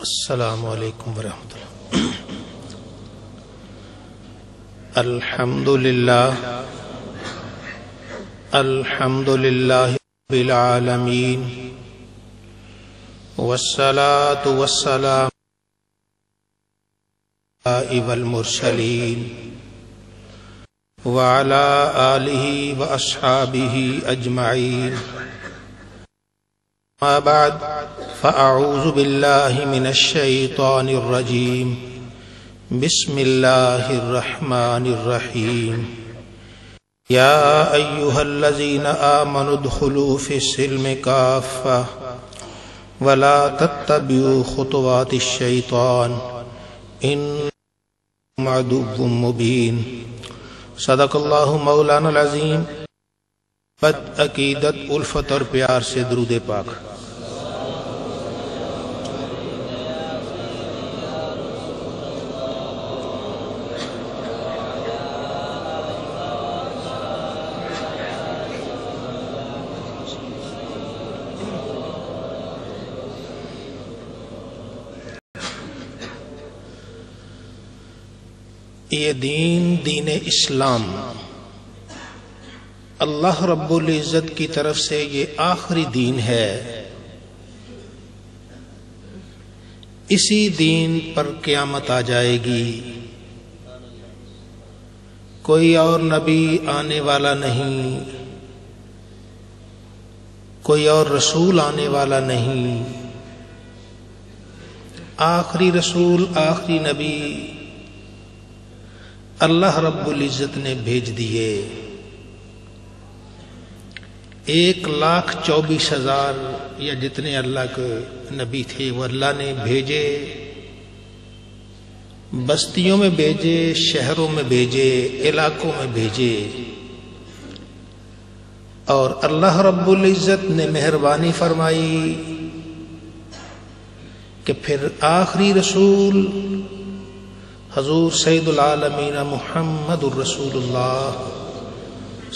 السلام علیکم ورحمۃ اللہ. الحمد للہ رب العالمین والصلاة والسلام والمرسلین وعلى آلہ واصحابہ اجمعین. ما بعد فأعوذ باللہ من الشیطان الرجیم. بسم اللہ الرحمن الرحیم. یا ایہا الذین آمنوا ادخلوا فی السلم کافۃ ولا تتبعوا خطوات الشیطان انہ عدو مبین. صدق اللہ مولانا العظیم. بد عقیدت، الفت اور پیار سے درود پاک. یہ دین اسلام اللہ رب العزت کی طرف سے یہ آخری دین ہے. اسی دین پر قیامت آ جائے گی. کوئی اور نبی آنے والا نہیں، کوئی اور رسول آنے والا نہیں. آخری رسول، آخری نبی اللہ رب العزت نے بھیج دیے. 1,24,000 یا جتنے اللہ کے نبی تھے وہ اللہ نے بھیجے. بستیوں میں بھیجے، شہروں میں بھیجے، علاقوں میں بھیجے. اور اللہ رب العزت نے مہربانی فرمائی کہ پھر آخری رسول حضور سید العالمین محمد الرسول اللہ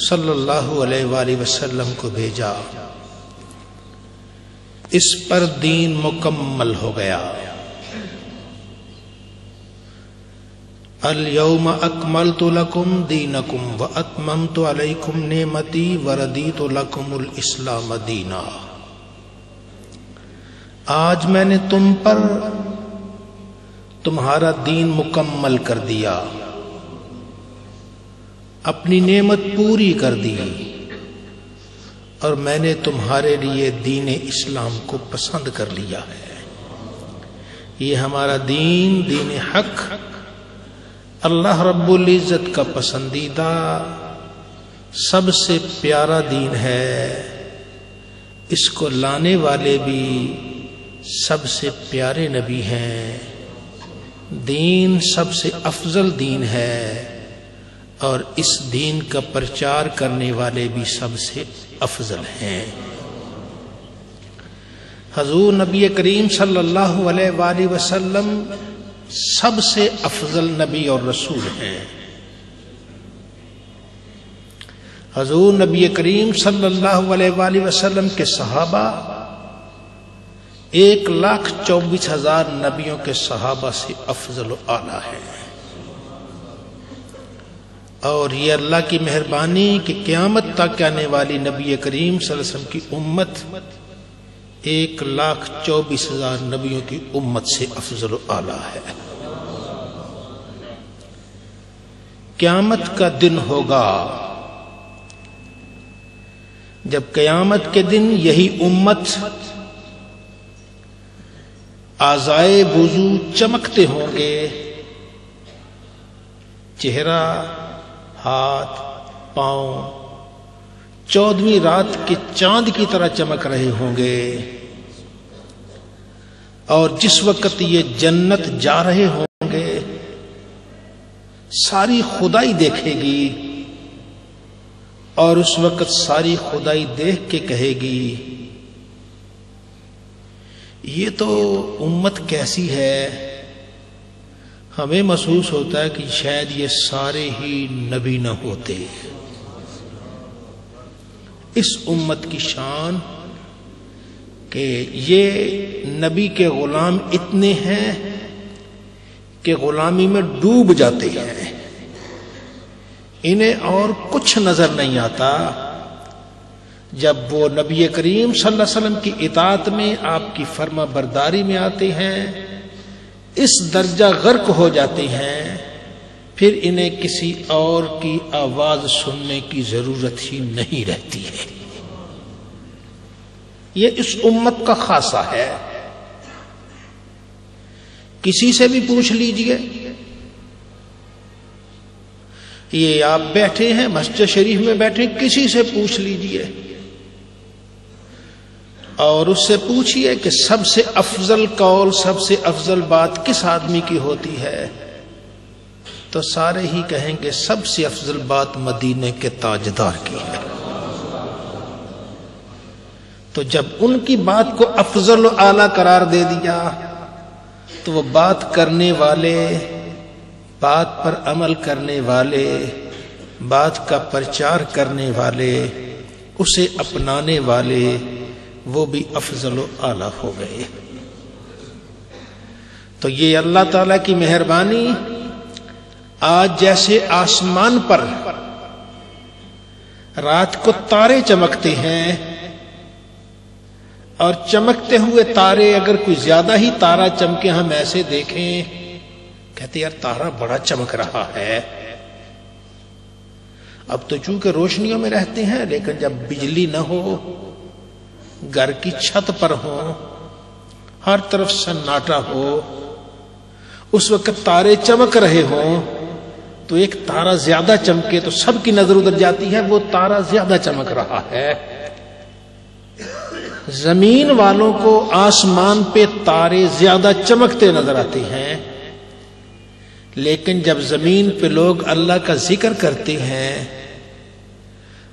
صلی اللہ علیہ وآلہ وسلم کو بھیجا. اس پر دین مکمل ہو گیا. الیوم اکملت لکم دینکم واتممت علیکم نعمتی وردیت لکم الاسلام دینا. آج میں نے تم پر تمہارا دین مکمل کر دیا، اپنی نعمت پوری کر دی، اور میں نے تمہارے لیے دین اسلام کو پسند کر لیا ہے. یہ ہمارا دین، دین حق، اللہ رب العزت کا پسندیدہ سب سے پیارا دین ہے. اس کو لانے والے بھی سب سے پیارے نبی ہیں. دین سب سے افضل دین ہے، اور اس دین کا پرچار کرنے والے بھی سب سے افضل ہیں. حضور نبی کریم صلی اللہ علیہ وآلہ وسلم سب سے افضل نبی اور رسول ہیں. حضور نبی کریم صلی اللہ علیہ وآلہ وسلم کے صحابہ 1,24,000 نبیوں کے صحابہ سے افضل و اعلیٰ ہے. اور یہ اللہ کی مہربانی کہ قیامت تک آنے والی نبی کریم صلی اللہ علیہ وسلم کی امت 1,24,000 نبیوں کی امت سے افضل و اعلیٰ ہے. قیامت کا دن ہوگا جب قیامت کے دن یہی امت اعضائے وضو چمکتے ہوں گے. چہرہ، ہاتھ، پاؤں 14ویں رات کے چاند کی طرح چمک رہے ہوں گے. اور جس وقت یہ جنت جا رہے ہوں گے ساری خدائی دیکھے گی، اور اس وقت ساری خدائی دیکھ کے کہے گی یہ تو امت کیسی ہے. ہمیں محسوس ہوتا ہے کہ شاید یہ سارے ہی نبی نہ ہوتے. اس امت کی شان کہ یہ نبی کے غلام اتنے ہیں کہ غلامی میں ڈوب جاتے ہیں، انہیں اور کچھ نظر نہیں آتا۔ جب وہ نبی کریم صلی اللہ علیہ وسلم کی اطاعت میں، آپ کی فرما برداری میں آتے ہیں، اس درجہ غرق ہو جاتے ہیں، پھر انہیں کسی اور کی آواز سننے کی ضرورت ہی نہیں رہتی ہے۔ یہ اس امت کا خاصہ ہے۔ کسی سے بھی پوچھ لیجئے، یہ آپ بیٹھے ہیں مسجد شریف میں بیٹھے، کسی سے پوچھ لیجئے اور اس سے پوچھئے کہ سب سے افضل قول، سب سے افضل بات کس آدمی کی ہوتی ہے، تو سارے ہی کہیں گے سب سے افضل بات مدینے کے تاجدار کی ہے۔ تو جب ان کی بات کو افضل و اعلیٰ قرار دے دیا تو وہ بات کرنے والے، بات پر عمل کرنے والے، بات کا پرچار کرنے والے، اسے اپنانے والے، وہ بھی افضل و اعلیٰ ہو گئے۔ تو یہ اللہ تعالیٰ کی مہربانی، آج جیسے آسمان پر رات کو تارے چمکتے ہیں، اور چمکتے ہوئے تارے اگر کوئی زیادہ ہی تارا چمکے ہم ایسے دیکھیں، کہتے یار تارا بڑا چمک رہا ہے۔ اب تو چونکہ روشنیوں میں رہتے ہیں، لیکن جب بجلی نہ ہو، گھر کی چھت پر ہو، ہر طرف سناٹا ہو، اس وقت تارے چمک رہے ہوں تو ایک تارا زیادہ چمکے تو سب کی نظر ادھر جاتی ہے، وہ تارا زیادہ چمک رہا ہے۔ زمین والوں کو آسمان پہ تارے زیادہ چمکتے نظر آتے ہیں، لیکن جب زمین پہ لوگ اللہ کا ذکر کرتے ہیں،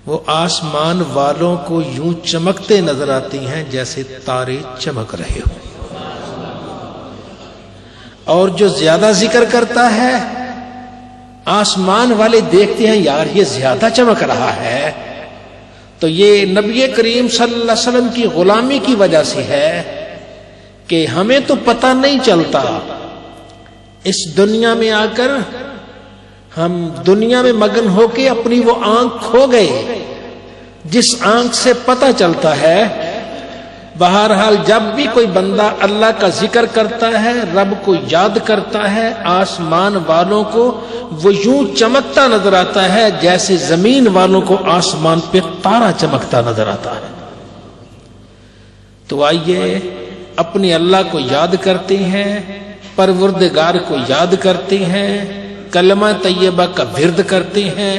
وہ آسمان والوں کو یوں چمکتے نظر آتے ہیں جیسے تارے چمک رہے ہوں۔ اور جو زیادہ ذکر کرتا ہے، آسمان والے دیکھتے ہیں یار یہ زیادہ چمک رہا ہے۔ تو یہ نبی کریم صلی اللہ علیہ وسلم کی غلامی کی وجہ سے ہے کہ ہمیں تو پتہ نہیں چلتا، اس دنیا میں آ کر ہم دنیا میں مگن ہو کے اپنی وہ آنکھ کھو گئے جس آنکھ سے پتہ چلتا ہے۔ بہرحال جب بھی کوئی بندہ اللہ کا ذکر کرتا ہے، رب کو یاد کرتا ہے، آسمان والوں کو وہ یوں چمکتا نظر آتا ہے جیسے زمین والوں کو آسمان پہ تارا چمکتا نظر آتا ہے۔ تو آئیے اپنے اللہ کو یاد کرتے ہیں، پروردگار کو یاد کرتے ہیں، کلمہ طیبہ کا ورد کرتے ہیں،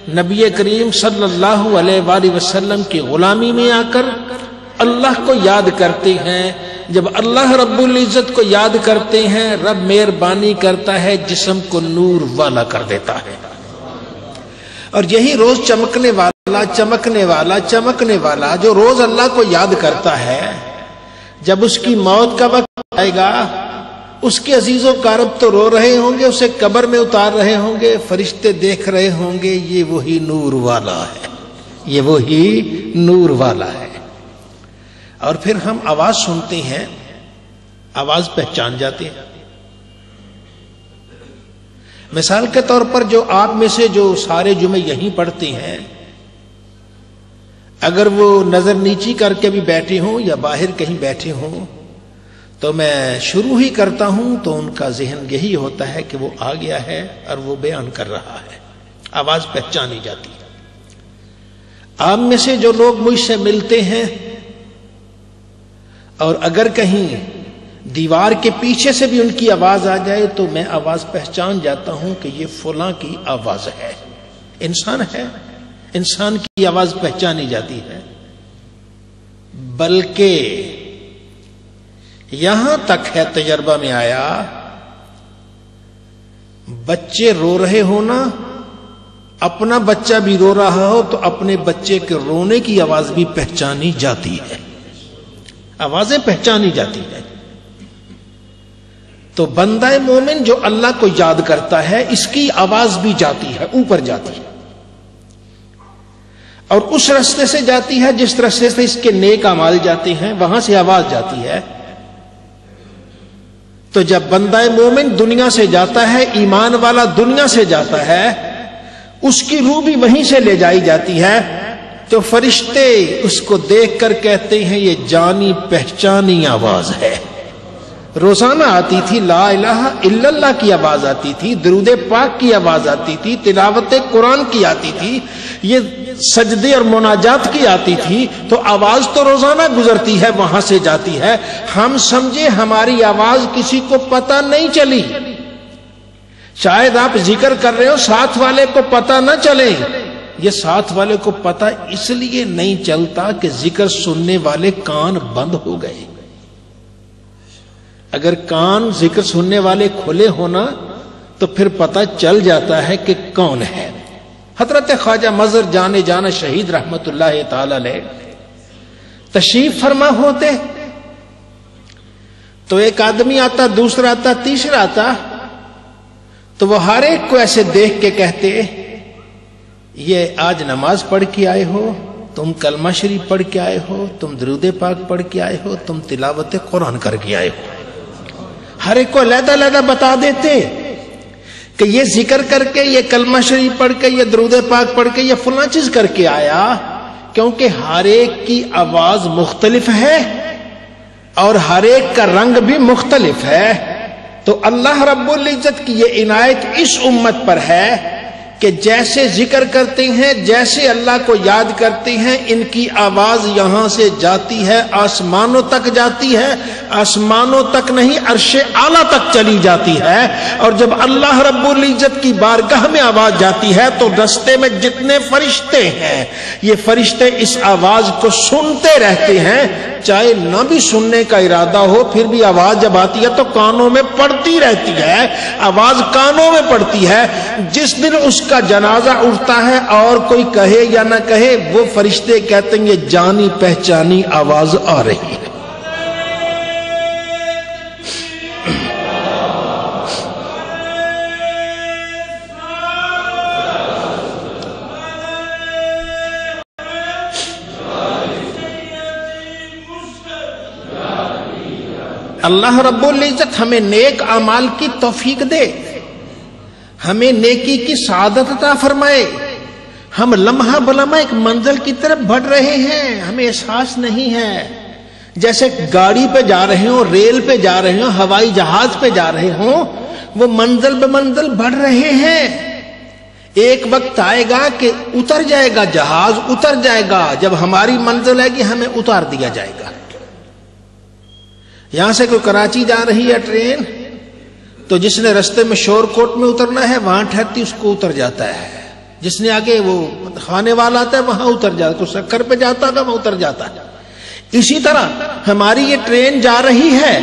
نبی کریم صلی اللہ علیہ وآلہ وسلم کی غلامی میں آ کر اللہ کو یاد کرتے ہیں۔ جب اللہ رب العزت کو یاد کرتے ہیں، رب مہربانی کرتا ہے، جسم کو نور والا کر دیتا ہے۔ اور یہی روز چمکنے والا چمکنے والا چمکنے والا جو روز اللہ کو یاد کرتا ہے، جب اس کی موت کا وقت آئے گا، اس کے عزیز و اقارب تو رو رہے ہوں گے، اسے قبر میں اتار رہے ہوں گے، فرشتے دیکھ رہے ہوں گے، یہ وہی نور والا ہے، یہ وہی نور والا ہے۔ اور پھر ہم آواز سنتے ہیں، آواز پہچان جاتے ہیں۔ مثال کے طور پر جو آپ میں سے جو سارے جمعے یہیں پڑھتے ہیں، اگر وہ نظر نیچی کر کے بھی بیٹھے ہوں یا باہر کہیں بیٹھے ہوں، تو میں شروع ہی کرتا ہوں تو ان کا ذہن یہی ہوتا ہے کہ وہ آ گیا ہے اور وہ بیان کر رہا ہے، آواز پہچانی جاتی ہے۔ آپ میں سے جو لوگ مجھ سے ملتے ہیں اور اگر کہیں دیوار کے پیچھے سے بھی ان کی آواز آ جائے تو میں آواز پہچان جاتا ہوں کہ یہ فلاں کی آواز ہے۔ انسان ہے، انسان کی آواز پہچانی جاتی ہے۔ بلکہ یہاں تک ہے، تجربہ میں آیا، بچے رو رہے ہونا، اپنا بچہ بھی رو رہا ہو تو اپنے بچے کے رونے کی آواز بھی پہچانی جاتی ہے، آوازیں پہچانی جاتی ہیں۔ تو بندہ مومن جو اللہ کو یاد کرتا ہے، اس کی آواز بھی جاتی ہے، اوپر جاتی ہے۔ اور اس راستے سے جاتی ہے جس راستے سے اس کے نیک اعمال جاتے ہیں، وہاں سے آواز جاتی ہے۔ تو جب بندہ مومن دنیا سے جاتا ہے، ایمان والا دنیا سے جاتا ہے، اس کی روح بھی وہیں سے لے جائی جاتی ہے، تو فرشتے اس کو دیکھ کر کہتے ہیں یہ جانی پہچانی آواز ہے۔ روزانہ آتی تھی لا الہ الا اللہ کی آواز آتی تھی، درود پاک کی آواز آتی تھی، تلاوت قرآن کی آتی تھی، یہ سجدے اور مناجات کی آتی تھی، تو آواز تو روزانہ گزرتی ہے، وہاں سے جاتی ہے۔ ہم سمجھے ہماری آواز کسی کو پتہ نہیں چلی، شاید آپ ذکر کر رہے ہو ساتھ والے کو پتہ نہ چلے، یہ ساتھ والے کو پتہ اس لیے نہیں چلتا کہ ذکر سننے والے کان بند ہو گئے۔ اگر کان ذکر سننے والے کھلے ہونا تو پھر پتہ چل جاتا ہے کہ کون ہے۔ حضرت خواجہ مظہر جانے جانا شہید رحمت اللہ تعالی علیہ تشریف فرما ہوتے تو ایک آدمی آتا، دوسرا آتا، تیسرا آتا، تو وہ ہر ایک کو ایسے دیکھ کے کہتے یہ آج نماز پڑھ کے آئے ہو، تم کلمہ شریف پڑھ کے آئے ہو، تم درود پاک پڑھ کے آئے ہو، تم تلاوت قرآن کر کے آئے ہو۔ ہر ایک کو علیحدہ علیحدہ بتا دیتے کہ یہ ذکر کر کے، یہ کلمہ شریف پڑھ کے، یہ درود پاک پڑھ کے، یہ فلاں چیز کر کے آیا، کیونکہ ہر ایک کی آواز مختلف ہے اور ہر ایک کا رنگ بھی مختلف ہے۔ تو اللہ رب العزت کی یہ عنایت اس امت پر ہے کہ جیسے ذکر کرتے ہیں، جیسے اللہ کو یاد کرتے ہیں، ان کی آواز یہاں سے جاتی ہے، آسمانوں تک جاتی ہے، آسمانوں تک نہیں عرش اعلیٰ تک چلی جاتی ہے۔ اور جب اللہ رب العزت کی بارگاہ میں آواز جاتی ہے تو رستے میں جتنے فرشتے ہیں، یہ فرشتے اس آواز کو سنتے رہتے ہیں، چاہے نہ بھی سننے کا ارادہ ہو، پھر بھی آواز جب آتی ہے تو کانوں میں پڑتی رہتی ہے، آواز کانوں میں پڑتی ہے۔ جس دن اس کا جنازہ اٹھتا ہے اور کوئی کہے یا نہ کہے، وہ فرشتے کہتے ہیں یہ جانی پہچانی آواز آ رہی ہے۔ اللہ رب العزت ہمیں نیک اعمال کی توفیق دے، ہمیں نیکی کی سعادت عطا فرمائے۔ ہم لمحہ بلمحہ ایک منزل کی طرف بڑھ رہے ہیں، ہمیں احساس نہیں ہے، جیسے گاڑی پہ جا رہے ہوں، ریل پہ جا رہے ہوں، ہوائی جہاز پہ جا رہے ہوں، وہ منزل بہ منزل بڑھ رہے ہیں۔ ایک وقت آئے گا کہ اتر جائے گا، جہاز اتر جائے گا، جب ہماری منزل آئے گی ہمیں اتار دیا جائے گا۔ یہاں سے کوئی کراچی جا رہی ہے ٹرین، تو جس نے رستے میں شور کوٹ میں اترنا ہے وہاں ٹھہرتی اس کو اتر جاتا ہے، جس نے آگے وہ کھانے والا آتا ہے وہاں اتر جاتا ہے، تو سکر پہ جاتا تھا وہاں اتر جاتا ہے۔ اسی طرح ہماری یہ ٹرین جا رہی ہے،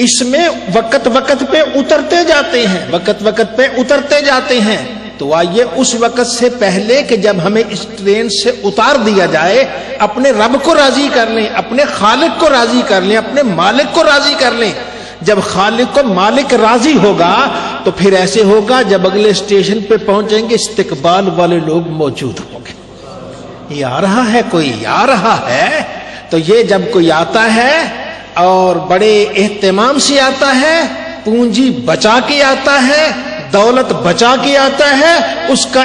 اس میں وقت وقت پہ اترتے جاتے ہیں، وقت وقت پہ اترتے جاتے ہیں۔ تو آئیے اس وقت سے پہلے کہ جب ہمیں اس ٹرین سے اتار دیا جائے، اپنے رب کو راضی کر لیں، اپنے خالق کو راضی کر لیں، اپنے مالک کو راضی کر لیں۔ جب خالق کو مالک راضی ہوگا تو پھر ایسے ہوگا، جب اگلے اسٹیشن پہ پہنچیں گے استقبال والے لوگ موجود ہوں گے، یہ آ رہا ہے، کوئی آ رہا ہے۔ تو یہ جب کوئی آتا ہے اور بڑے اہتمام سے آتا ہے، پونجی بچا کے آتا ہے، دولت بچا کے آتا ہے، اس کا